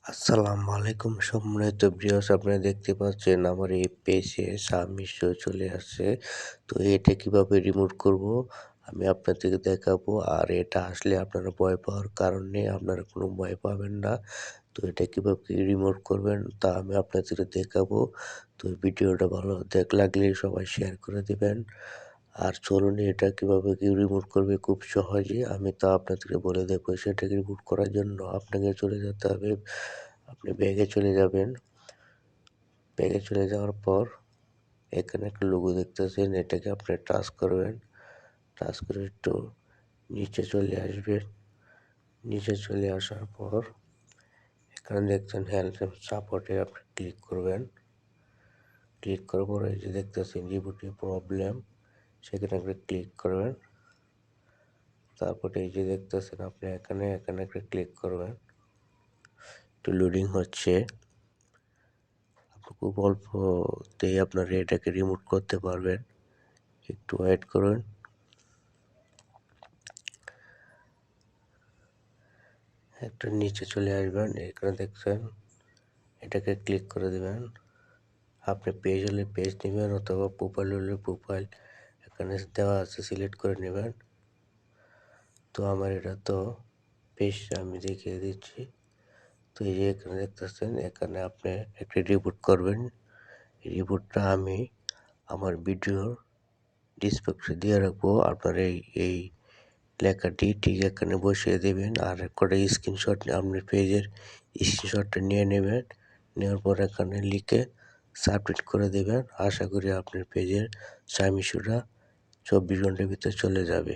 আসসালামু আলাইকুম সম্মানিত ভিউয়ার্স, আপনারা দেখতে পাচ্ছেন আমার এই পেজে সাবমিট শো চলে আসছে। তো এটা কিভাবে রিমুভ করব আমি আপনাদেরকে দেখাবো। আর এটা আসলে আপনারা ভয় পাওয়ার কারণ নেই, আপনারা কোনো ভয় পাবেন না। তো এটা কিভাবে রিমুভ করবেন তা আমি আপনাদেরকে দেখাবো। তো ভিডিওটা ভালো লাগলে সবাই শেয়ার করে দিবেন। আর চলুন এটা কিভাবে রিমুভ করবে খুব সহজে আমি তা আপনাদেরকে বলে দেবো। সেটাকে রিমুভ করার জন্য আপনাকে চলে যেতে হবে, আপনি ব্যাগে চলে যাবেন। ব্যাগে চলে যাওয়ার পর এখানে একটা লোগো দেখতেছেন, এটাকে আপনি টাচ করবেন। টাচ করে একটু নিচে চলে আসবেন। নিচে চলে আসার পর এখানে দেখছেন হেল্প এন্ড সাপোর্টে আপনি ক্লিক করবেন। ক্লিক করার পর এই যে দেখতেছেন রিবুটের প্রবলেম, সেখানে আপনি ক্লিক করবেন। তারপরে এই যে দেখতেছেন আপনি এখানে একটা ক্লিক করবেন। একটু লোডিং হচ্ছে। খুব অল্পতেই আপনারা এটাকে রিমুভ করতে পারবেন। একটু ওয়েট করুন। একটু নিচে চলে আসবেন, এখানে দেখছেন এটাকে ক্লিক করে দিবেন। আপনি পেজ হলে পেজ নেবেন অথবা প্রোফাইল হলে প্রোফাইল এখানে দেওয়া আছে, সিলেক্ট করে নেবেন। তো আমার এটা তো পেজ আমি দেখিয়ে দিচ্ছি। তো এই যে এখানে দেখতেছেন, এখানে আপনি একটা রিপোর্ট করবেন। রিপোর্টটা আমি আমার ভিডিওর ডিসক্রিপশনে দিয়ে রাখবো। আপনার এই লেখাটি ঠিক এখানে বসিয়ে দেবেন। আর একটা স্ক্রিনশট আপনার পেজের স্ক্রিনশটটা নিয়ে নেবেন। নেওয়ার পর এখানে লিখে সাবমিট করে দেবেন। আশা করি আপনার পেজের সাবমিশনটা 24 ঘন্টার ভিতরে চলে যাবে।